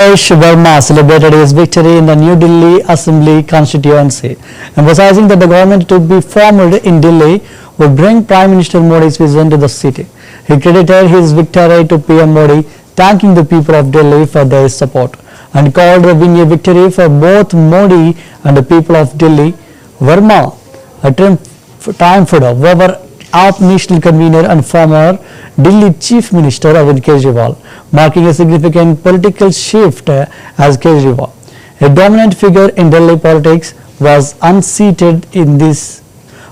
Suresh Verma celebrated his victory in the New Delhi Assembly constituency, emphasizing that the government to be formed in Delhi would bring Prime Minister Modi's vision to the city. He credited his victory to PM Modi, thanking the people of Delhi for their support, and called the win a victory for both Modi and the people of Delhi. Verma triumphed over AAP national convener and former Delhi Chief Minister Arvind Kejriwal, marking a significant political shift as Kejriwal, a dominant figure in Delhi politics, was unseated in these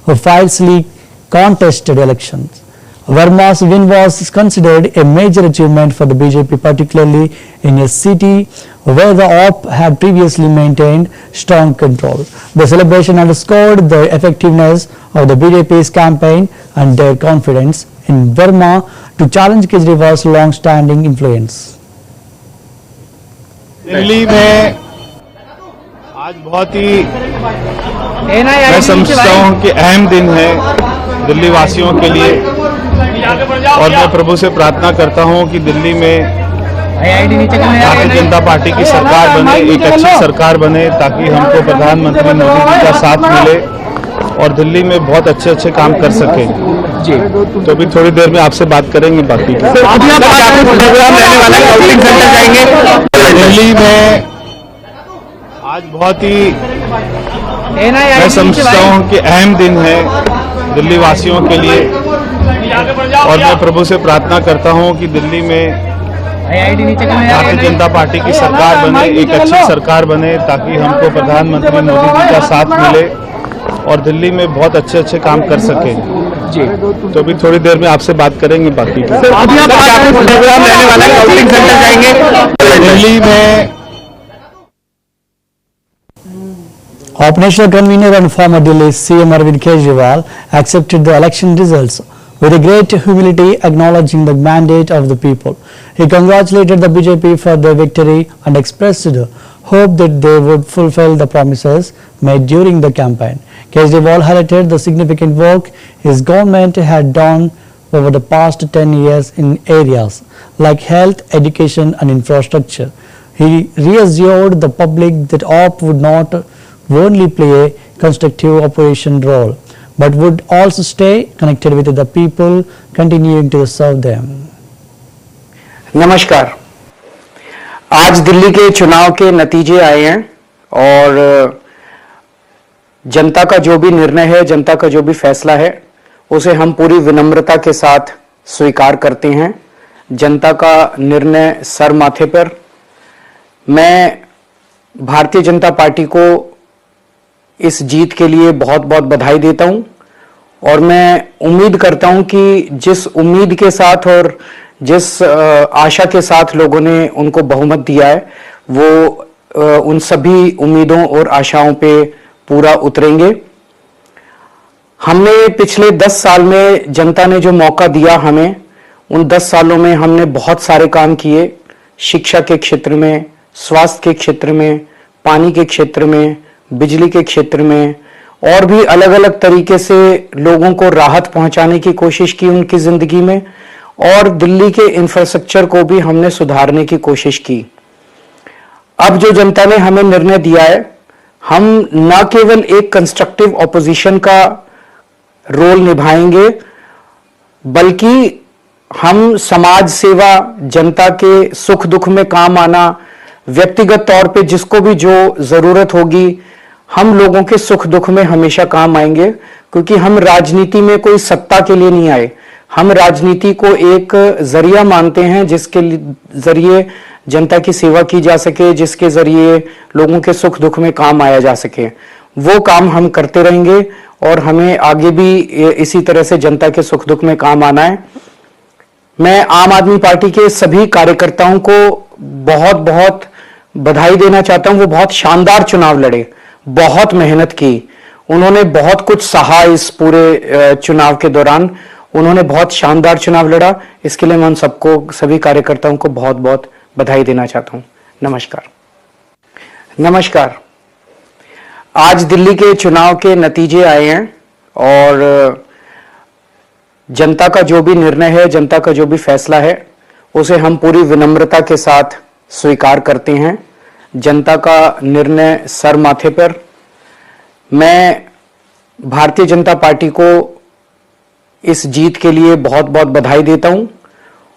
fiercely contested elections. Verma's win was considered a major achievement for the BJP, particularly in a city where the AAP had previously maintained strong control. The celebration underscored the effectiveness of the BJP's campaign and their confidence in Verma to challenge Kejriwal's long-standing influence. Delhi में आज बहुत ही मैं समझता हूँ कि अहम दिन है दिल्ली वासियों के लिए, और मैं प्रभु से प्रार्थना करता हूँ कि दिल्ली में भारतीय जनता पार्टी की सरकार बने, एक अच्छी सरकार बने, ताकि हमको प्रधानमंत्री मोदी जी का साथ मिले और दिल्ली में बहुत अच्छे अच्छे काम कर सके जी। तो अभी थोड़ी देर में आपसे बात करेंगे बाकी दिल्ली में आज बहुत ही मैं समझता हूँ कि अहम दिन है दिल्ली वासियों के लिए, और मैं प्रभु से प्रार्थना करता हूँ कि दिल्ली में भारतीय जनता पार्टी की सरकार बने, एक अच्छी सरकार बने, ताकि हमको प्रधानमंत्री मोदी जी का साथ मिले और दिल्ली में बहुत अच्छे अच्छे काम कर सके जी। तो अभी थोड़ी देर में आपसे बात करेंगे बाकी दिल्ली में AAP national convener and former Delhi CM Arvind Kejriwal accepted the election results with a great humility, acknowledging the mandate of the people. He congratulated the BJP for their victory and expressed hope that they would fulfill the promises made during the campaign. Kejriwal highlighted the significant work his government had done over the past 10 years in areas like health, education and infrastructure. He reassured the public that AAP would not only play a constructive operation role, but would also stay connected with the people, continuing to serve them. नमस्कार। आज दिल्ली के चुनाव के नतीजे आए हैं और जनता का जो भी निर्णय है, जनता का जो भी फैसला है, उसे हम पूरी विनम्रता के साथ स्वीकार करते हैं। जनता का निर्णय सर माथे पर। मैं भारतीय जनता पार्टी को इस जीत के लिए बहुत बहुत बधाई देता हूं, और मैं उम्मीद करता हूं कि जिस उम्मीद के साथ और जिस आशा के साथ लोगों ने उनको बहुमत दिया है, वो उन सभी उम्मीदों और आशाओं पे पूरा उतरेंगे। हमने पिछले 10 साल में जनता ने जो मौका दिया हमें, उन 10 सालों में हमने बहुत सारे काम किए। शिक्षा के क्षेत्र में, स्वास्थ्य के क्षेत्र में, पानी के क्षेत्र में, बिजली के क्षेत्र में, और भी अलग अलग तरीके से लोगों को राहत पहुंचाने की कोशिश की उनकी जिंदगी में, और दिल्ली के इंफ्रास्ट्रक्चर को भी हमने सुधारने की कोशिश की। अब जो जनता ने हमें निर्णय दिया है, हम न केवल एक कंस्ट्रक्टिव ऑपोजिशन का रोल निभाएंगे, बल्कि हम समाज सेवा, जनता के सुख दुख में काम आना, व्यक्तिगत तौर पे जिसको भी जो जरूरत होगी, हम लोगों के सुख दुख में हमेशा काम आएंगे। क्योंकि हम राजनीति में कोई सत्ता के लिए नहीं आए, हम राजनीति को एक जरिया मानते हैं जिसके जरिए जनता की सेवा की जा सके, जिसके जरिए लोगों के सुख दुख में काम आया जा सके। वो काम हम करते रहेंगे और हमें आगे भी इसी तरह से जनता के सुख दुख में काम आना है। मैं आम आदमी पार्टी के सभी कार्यकर्ताओं को बहुत बहुत बधाई देना चाहता हूं। वो बहुत शानदार चुनाव लड़े, बहुत मेहनत की, उन्होंने बहुत कुछ सहा इस पूरे चुनाव के दौरान। उन्होंने बहुत शानदार चुनाव लड़ा। इसके लिए मैं उन सबको, सभी कार्यकर्ताओं को बहुत बहुत बधाई देना चाहता हूं। नमस्कार। नमस्कार। आज दिल्ली के चुनाव के नतीजे आए हैं और जनता का जो भी निर्णय है, जनता का जो भी फैसला है, उसे हम पूरी विनम्रता के साथ स्वीकार करते हैं। जनता का निर्णय सर माथे पर। मैं भारतीय जनता पार्टी को इस जीत के लिए बहुत बहुत बधाई देता हूं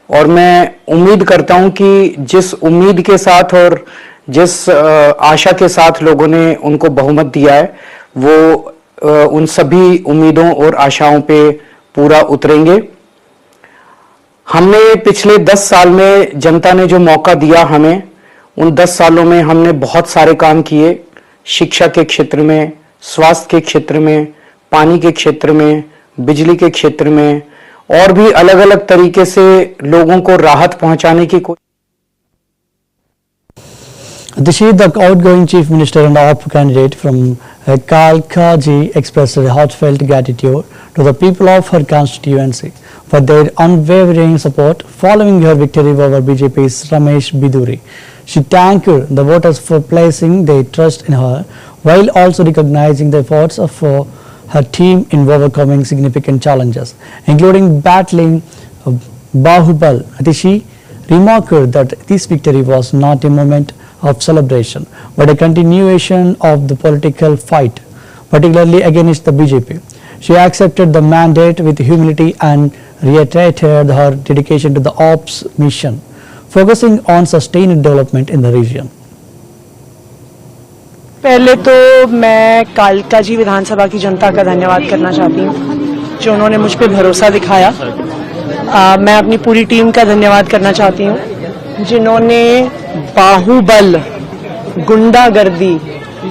और मैं उम्मीद करता हूं कि जिस उम्मीद के साथ और जिस आशा के साथ लोगों ने उनको बहुमत दिया है वो उन सभी उम्मीदों और आशाओं पे पूरा उतरेंगे। हमने पिछले 10 साल में जनता ने जो मौका दिया हमें, उन 10 सालों में हमने बहुत सारे काम किए। शिक्षा के क्षेत्र में, स्वास्थ्य के क्षेत्र में, पानी के क्षेत्र में, बिजली के क्षेत्र में और भी अलग अलग तरीके से लोगों को राहत पहुंचाने की कोशिश। Atishi, the outgoing Chief Minister and AAP candidate from Kalkaji expressed a heartfelt gratitude to the people of her constituency for their unwavering support following her victory over BJP's Ramesh Biduri. She thanked the voters for placing their trust in her while also recognizing the efforts of her team in overcoming significant challenges, including battling Bahubal. Atishi remarked that this victory was not a moment of celebration, but a continuation of the political fight, particularly against the BJP. She accepted the mandate with humility and reiterated her dedication to the ops mission, focusing on sustained development in the region. पहले तो मैं कालकाजी विधानसभा की जनता का धन्यवाद करना चाहती हूँ जो उन्होंने मुझ पर भरोसा दिखाया। मैं अपनी पूरी टीम का धन्यवाद करना चाहती हूँ जिन्होंने बाहुबल, गुंडागर्दी,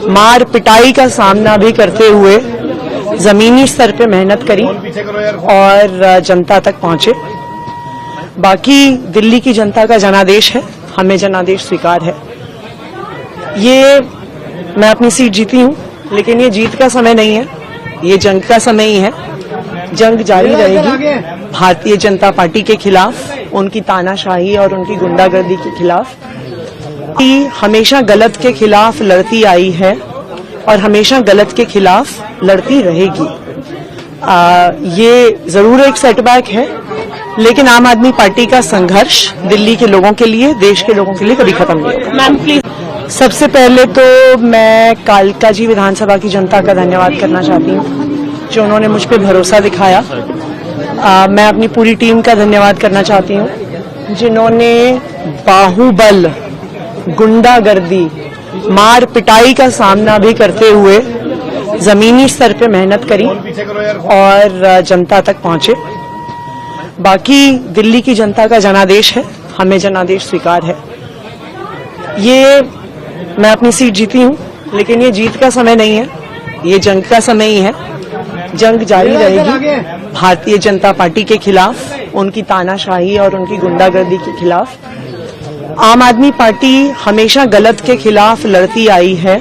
मार पिटाई का सामना भी करते हुए जमीनी स्तर पे मेहनत करी और जनता तक पहुंचे। बाकी दिल्ली की जनता का जनादेश है, हमें जनादेश स्वीकार है। ये मैं अपनी सीट जीती हूँ, लेकिन ये जीत का समय नहीं है, ये जंग का समय ही है। जंग जारी रहेगी भारतीय जनता पार्टी के खिलाफ, उनकी तानाशाही और उनकी गुंडागर्दी के खिलाफ। हमेशा गलत के खिलाफ लड़ती आई है और हमेशा गलत के खिलाफ लड़ती रहेगी। ये जरूर एक सेटबैक है, लेकिन आम आदमी पार्टी का संघर्ष दिल्ली के लोगों के लिए, देश के लोगों के लिए कभी खत्म नहीं होगा। Ma'am please. सबसे पहले तो मैं कालकाजी विधानसभा की जनता का धन्यवाद करना चाहती हूँ जो उन्होंने मुझ पर भरोसा दिखाया। मैं अपनी पूरी टीम का धन्यवाद करना चाहती हूँ जिन्होंने बाहुबल, गुंडागर्दी, मार पिटाई का सामना भी करते हुए जमीनी स्तर पे मेहनत करी और जनता तक पहुंचे। बाकी दिल्ली की जनता का जनादेश है, हमें जनादेश स्वीकार है। ये मैं अपनी सीट जीती हूँ, लेकिन ये जीत का समय नहीं है, ये जंग का समय ही है। जंग जारी रहेगी भारतीय जनता पार्टी के खिलाफ, उनकी तानाशाही और उनकी गुंडागर्दी के खिलाफ। आम आदमी पार्टी हमेशा गलत के खिलाफ लड़ती आई है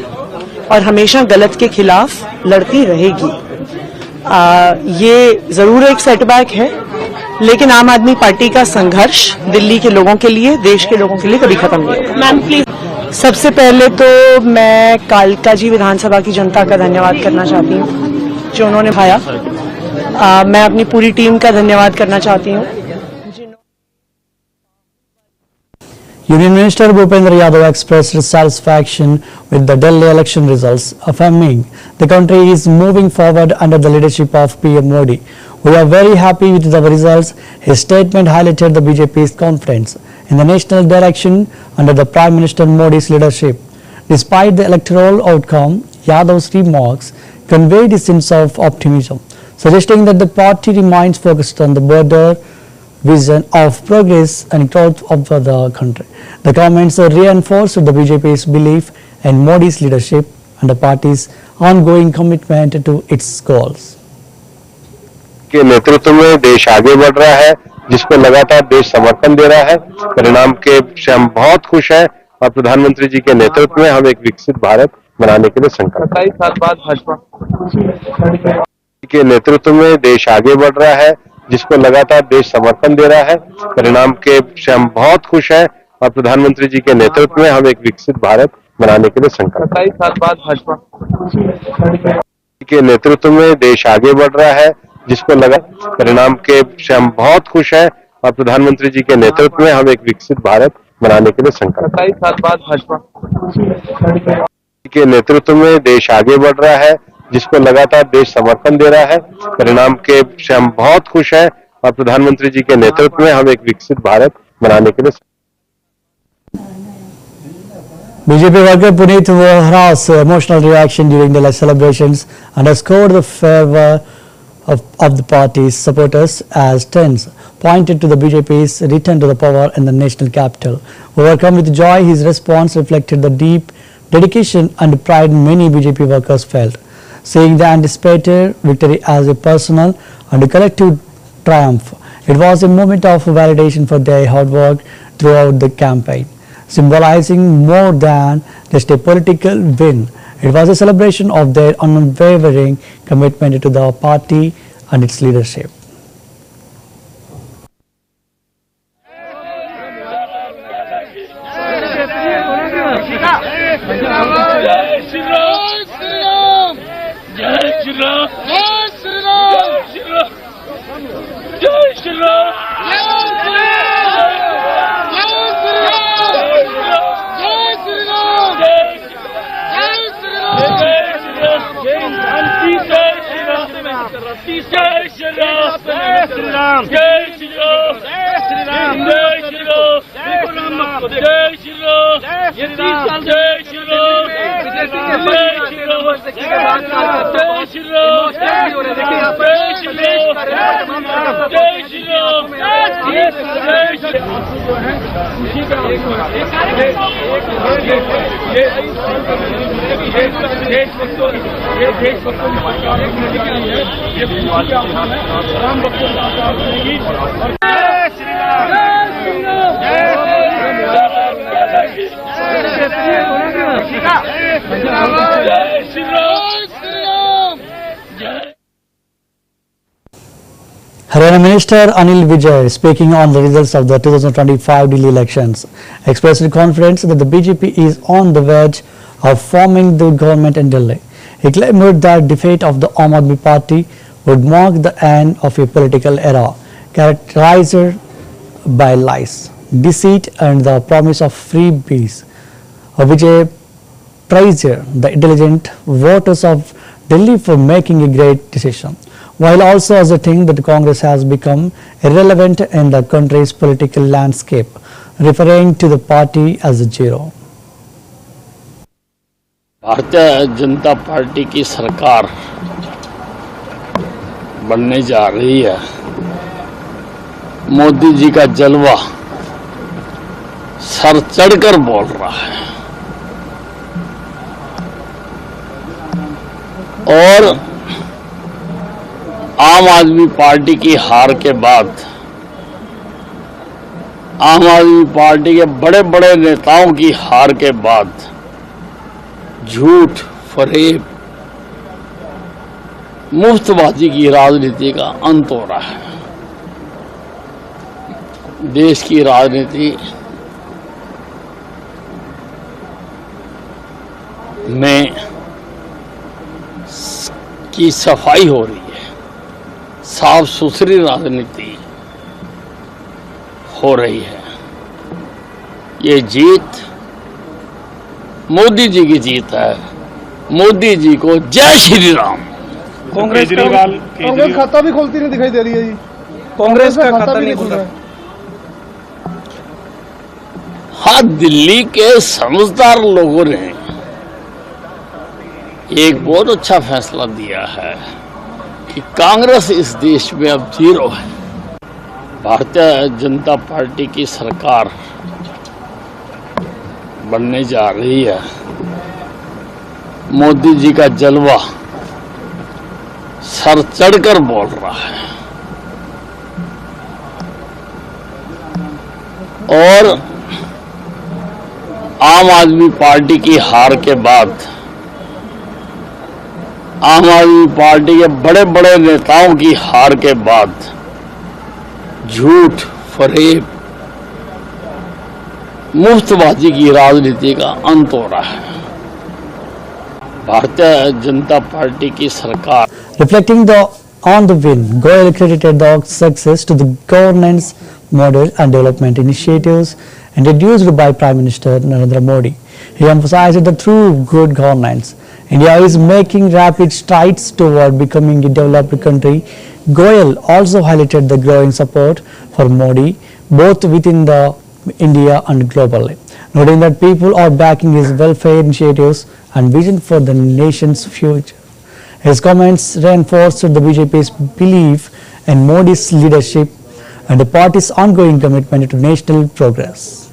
और हमेशा गलत के खिलाफ लड़ती रहेगी। ये जरूर एक सेटबैक है, लेकिन आम आदमी पार्टी का संघर्ष दिल्ली के लोगों के लिए, देश के लोगों के लिए कभी खत्म नहीं होगा। Ma'am please. सबसे पहले तो मैं कालकाजी विधानसभा की जनता का धन्यवाद करना चाहती हूँ जो उन्होंने भाया। मैं अपनी पूरी टीम का धन्यवाद करना चाहती हूँ। Union Minister Bhupendra Yadav expressed satisfaction with the Delhi election results, affirming the country is moving forward under the leadership of PM Modi. We are very happy with the results. His statement highlighted the BJP's confidence in the national direction under the Prime Minister Modi's leadership. Despite the electoral outcome, Yadav's remarks conveyed a sense of optimism, suggesting that the party remains focused on the broader vision of progress and growth of the country. The comments reinforced the BJP's belief in Modi's leadership and the party's ongoing commitment to its goals. के नेतृत्व में देश आगे बढ़ रहा है, जिस पर लगातार देश समर्थन दे रहा है। परिणाम के से हम बहुत खुश हैं और प्रधानमंत्री जी के नेतृत्व में हम एक विकसित भारत बनाने के लिए संकल्प। 27 साल बाद भाजपा के नेतृत्व में देश आगे बढ़ रहा है, जिस पर लगातार देश समर्थन दे रहा है। परिणाम के से हम बहुत खुश हैं और प्रधानमंत्री जी के नेतृत्व में हम एक विकसित भारत बनाने के लिए संकल्प। 27 साल बाद भाजपा के नेतृत्व में देश आगे बढ़ रहा है, जिस पर लगा परिणाम के से हम बहुत खुश हैं और प्रधानमंत्री जी के नेतृत्व में हम एक विकसित भारत बनाने के लिए संकल्प 27 साल बाद भाजपा के नेतृत्व में देश आगे बढ़ रहा है, जिसको लगातार देश समर्थन दे रहा है। परिणाम के से हम बहुत खुश हैं और प्रधानमंत्री जी के नेतृत्व में हम एक विकसित भारत बनाने के लिए BJP worker Puneet Vohra's emotional reaction during the celebrations underscored the fervor of the party's supporters as tens pointed to the BJP's return to the power in the national capital. Overcome with joy, his response reflected the deep dedication and pride many BJP workers felt, seeing the anticipated victory as a personal and a collective triumph. It was a moment of validation for their hard work throughout the campaign, symbolizing more than just a political win. It was a celebration of their unwavering commitment to the party and its leadership. Haryana Minister Anil Vijay, speaking on the results of the 2025 Delhi elections, expressed confidence that the BJP is on the verge of forming the government in Delhi. He claimed that defeat of the Aam Aadmi Party would mark the end of a political era characterized by lies, deceit and the promise of freebies. Vijay praised the intelligent voters of Delhi for making a great decision, while also asserting that Congress has become irrelevant in the country's political landscape, referring to the party as a zero. Bharatiya Janata party की सरकार बनने जा रही है। मोदी जी का जलवा sir चढ़कर बोल रहा है और आम आदमी पार्टी की हार के बाद आम आदमी पार्टी के बड़े बड़े नेताओं की हार के बाद झूठ, फरेब, मुफ्तबाजी की राजनीति का अंत हो रहा है। देश की राजनीति में की सफाई हो रही है, साफ सुथरी राजनीति हो रही है। ये जीत मोदी जी की जीत है। मोदी जी को जय श्री राम। कांग्रेस खाता भी खोलती नहीं दिखाई दे रही है जी। कांग्रेस का खाता नहीं खुल रहा है। हाँ, दिल्ली के समझदार लोगों ने एक बहुत अच्छा फैसला दिया है कि कांग्रेस इस देश में अब जीरो है। भारतीय जनता पार्टी की सरकार बनने जा रही है। मोदी जी का जलवा सर चढ़कर बोल रहा है और आम आदमी पार्टी की हार के बाद आम आदमी पार्टी के बड़े बड़े नेताओं की हार के बाद झूठ, फरेब, मुफ्तबाजी की राजनीति का अंत हो रहा है। भारतीय जनता पार्टी की सरकार Reflecting on the win, Goyal credited the success to the governance model and development initiatives introduced by Prime Minister Narendra Modi. He emphasized that through good governance, India is making rapid strides toward becoming a developed country. Goyal also highlighted the growing support for Modi, both within the India and globally, noting that people are backing his welfare initiatives and vision for the nation's future. His comments reinforced the BJP's belief in Modi's leadership and the party's ongoing commitment to national progress.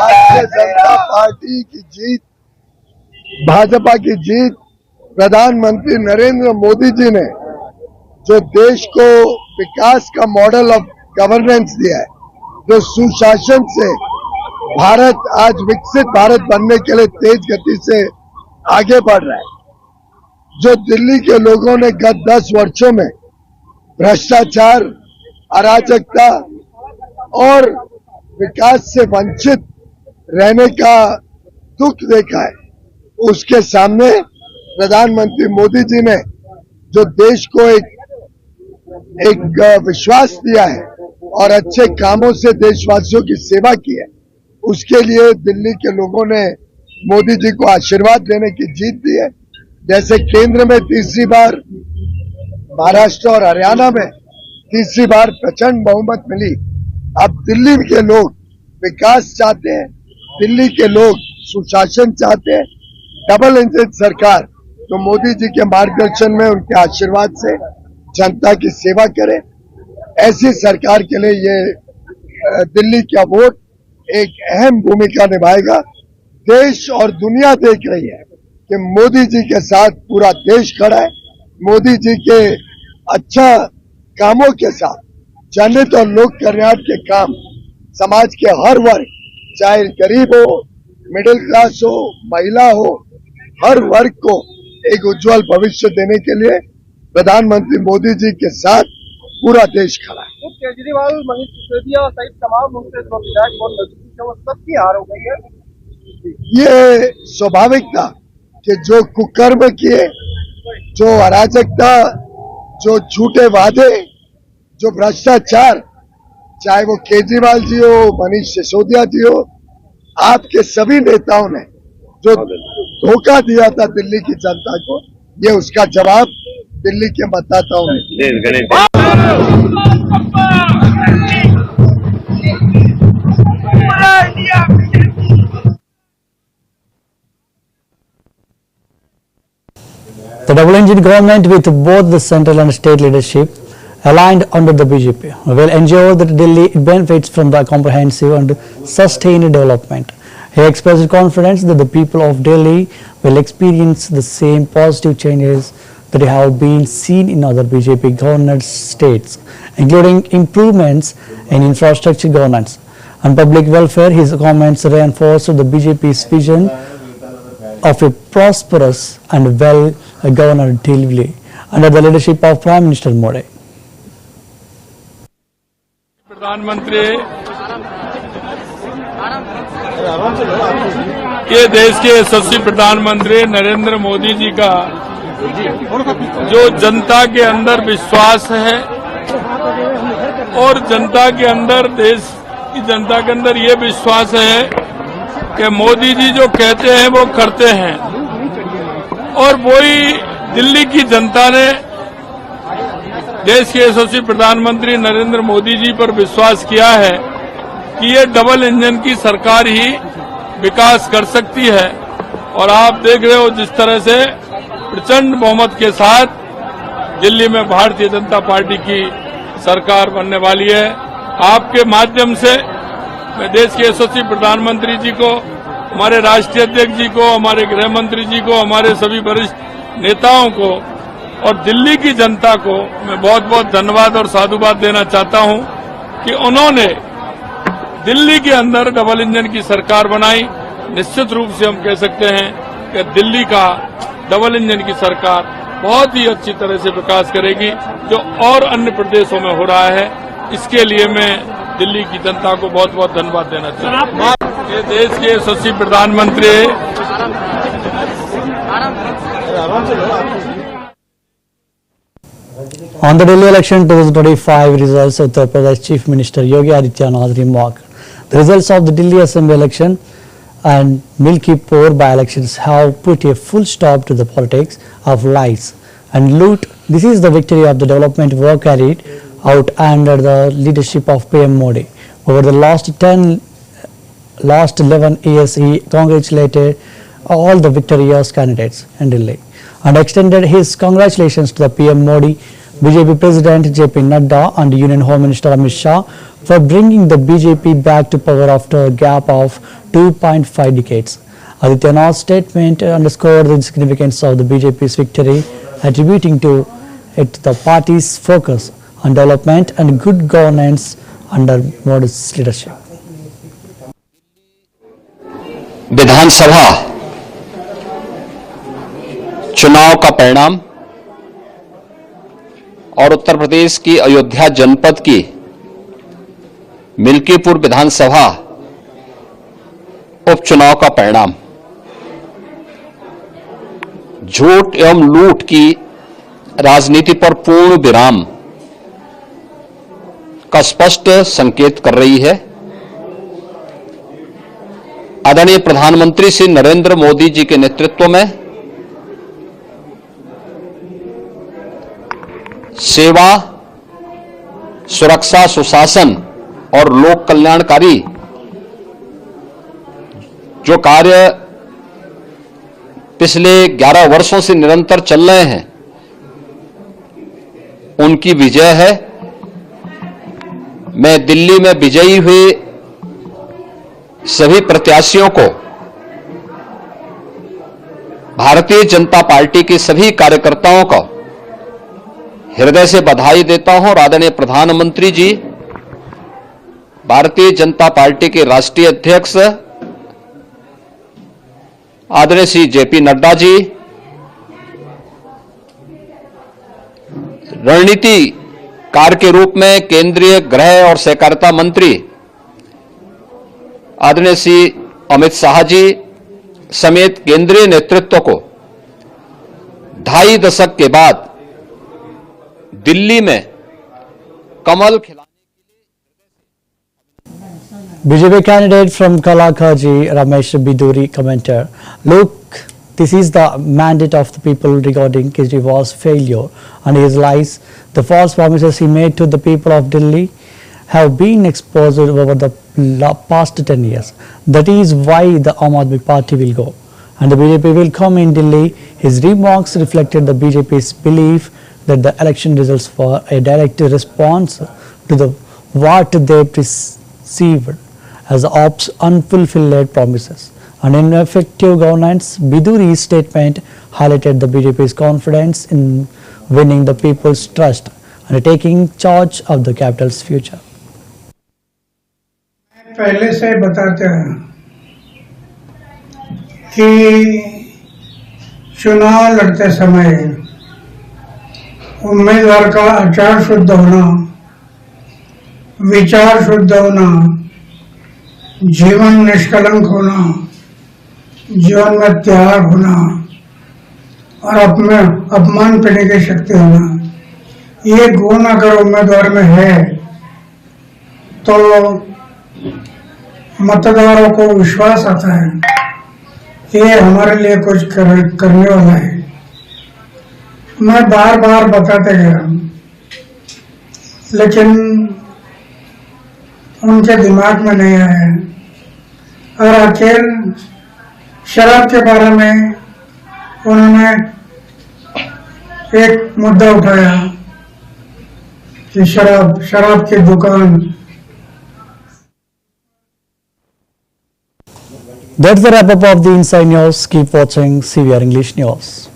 Bharatiya Janata party की जीत, भाजपा की जीत, प्रधानमंत्री नरेंद्र मोदी जी ने जो देश को विकास का model of governance दिया है, जो सुशासन से भारत आज विकसित भारत बनने के लिए तेज गति से आगे बढ़ रहा है, जो दिल्ली के लोगों ने गत 10 वर्षों में भ्रष्टाचार, अराजकता और विकास से वंचित रहने का दुख देखा है, उसके सामने प्रधानमंत्री मोदी जी ने जो देश को एक विश्वास दिया है और अच्छे कामों से देशवासियों की सेवा की है, उसके लिए दिल्ली के लोगों ने मोदी जी को आशीर्वाद देने की जीत दी है। जैसे केंद्र में तीसरी बार, महाराष्ट्र और हरियाणा में तीसरी बार प्रचंड बहुमत मिली, अब दिल्ली के लोग विकास चाहते हैं, दिल्ली के लोग सुशासन चाहते हैं, डबल इंजन सरकार तो मोदी जी के मार्गदर्शन में उनके आशीर्वाद से जनता की सेवा करे, ऐसी सरकार के लिए ये दिल्ली का वोट एक अहम भूमिका निभाएगा। देश और दुनिया देख रही है कि मोदी जी के साथ पूरा देश खड़ा है। मोदी जी के अच्छा कामों के साथ जनहित और लोक कल्याण के काम समाज के हर वर्ग, चाहे गरीब हो, मिडिल क्लास हो, महिला हो, हर वर्ग को एक उज्जवल भविष्य देने के लिए प्रधानमंत्री मोदी जी के साथ पूरा देश खड़ा है। केजरीवाल, मनीष सिसोदिया सहित तमाम विधायक बहुत नजदीक है, वो सबकी हार हो गई है। ये स्वाभाविक था कि जो कुकर्म किए, जो अराजकता, जो झूठे वादे, जो भ्रष्टाचार, चाहे वो केजरीवाल जी हो, मनीष सिसोदिया जी हो, आपके सभी नेताओं ने जो धोखा दिया था दिल्ली की जनता को, ये उसका जवाब दिल्ली के मतदाताओं ने The double-engine government with both the central and state leadership aligned under the BJP will ensure that Delhi benefits from the comprehensive and sustained development. He expressed confidence that the people of Delhi will experience the same positive changes that have been seen in other BJP-governed states, including improvements in infrastructure governance and public welfare. His comments reinforced the BJP's vision of a prosperous and well-governed Delhi under the leadership of Prime Minister Modi. प्रधानमंत्री ये देश के यशस्वी प्रधानमंत्री नरेंद्र मोदी जी का जो जनता के अंदर विश्वास है और जनता के अंदर, देश की जनता के अंदर ये विश्वास है कि मोदी जी जो कहते हैं वो करते हैं, और वही दिल्ली की जनता ने देश के यशस्वी प्रधानमंत्री नरेंद्र मोदी जी पर विश्वास किया है कि ये डबल इंजन की सरकार ही विकास कर सकती है। और आप देख रहे हो जिस तरह से प्रचंड बहुमत के साथ दिल्ली में भारतीय जनता पार्टी की सरकार बनने वाली है। आपके माध्यम से मैं देश के यशस्वी प्रधानमंत्री जी को, हमारे राष्ट्रीय अध्यक्ष जी को, हमारे गृह मंत्री जी को, हमारे सभी वरिष्ठ नेताओं को और दिल्ली की जनता को मैं बहुत बहुत धन्यवाद और साधुवाद देना चाहता हूं कि उन्होंने दिल्ली के अंदर डबल इंजन की सरकार बनाई। निश्चित रूप से हम कह सकते हैं कि दिल्ली का डबल इंजन की सरकार बहुत ही अच्छी तरह से विकास करेगी, जो और अन्य प्रदेशों में हो रहा है। इसके लिए मैं दिल्ली की जनता को बहुत बहुत धन्यवाद देना चाहता हूँ। ये देश के यशस्वी प्रधानमंत्री On the Delhi election 2025 results, Uttar Pradesh Chief Minister Yogi Adityanath remarked, the results of the Delhi Assembly election and Milkipur by-elections have put a full stop to the politics of lies and loot. This is the victory of the development work carried out under the leadership of PM Modi. Over the last 11 years, he congratulated all the victorious candidates in Delhi and extended his congratulations to the PM Modi, BJP President JP Nadda and Union Home Minister Amit Shah for bringing the BJP back to power after a gap of 2.5 decades. Adityanath's statement underscored the significance of the BJP's victory, attributing to it the party's focus on development and good governance under Modi's leadership. विधानसभा चुनाव का परिणाम और उत्तर प्रदेश की अयोध्या जनपद की मिल्कीपुर विधानसभा उपचुनाव का परिणाम झूठ एवं लूट की राजनीति पर पूर्ण विराम का स्पष्ट संकेत कर रही है। आदरणीय प्रधानमंत्री श्री नरेंद्र मोदी जी के नेतृत्व में सेवा, सुरक्षा, सुशासन और लोक कल्याणकारी जो कार्य पिछले 11 वर्षों से निरंतर चल रहे हैं, उनकी विजय है। मैं दिल्ली में विजयी हुए सभी प्रत्याशियों को, भारतीय जनता पार्टी के सभी कार्यकर्ताओं को हृदय से बधाई देता हूं और आदरणीय प्रधानमंत्री जी, भारतीय जनता पार्टी के राष्ट्रीय अध्यक्ष आदरणीय श्री जेपी नड्डा जी, रणनीतिकार के रूप में केंद्रीय गृह और सहकारिता मंत्री आदरणीय श्री अमित शाह जी समेत केंद्रीय नेतृत्व को 2.5 दशक के बाद दिल्ली में कमल खिलाने BJP candidate from Kalakaji, Ramesh Biduri, commented, "Look, this is the mandate of the people regarding Kejriwal's failure and his lies. The false promises he made to the people of Delhi have been exposed over the past 10 years. That is why the Aam Aadmi Party will go and the BJP will come in Delhi." His remarks reflected the BJP's belief that the election results were a direct response to what they perceived as Aap's unfulfilled promises and ineffective governance. Biduri's statement highlighted the BJP's confidence in winning the people's trust and taking charge of the capital's future. पहले से बताते हैं कि चुनाव लड़ते समय उम्मीदवार का आचार शुद्ध होना, विचार शुद्ध होना, जीवन निष्कलंक होना, जीवन में त्याग होना और अपमान करने की शक्ति होना, ये गुण अगर उम्मीदवार में है तो मतदारों को विश्वास आता है कि ये हमारे लिए कुछ करने वाला है। मैं बार बार बताते गया, लेकिन उनके दिमाग में नहीं आया और आखिर शराब के बारे में उन्होंने एक मुद्दा उठाया कि शराब की दुकान। That's the wrap up of the Inside News. Keep watching CVR English News.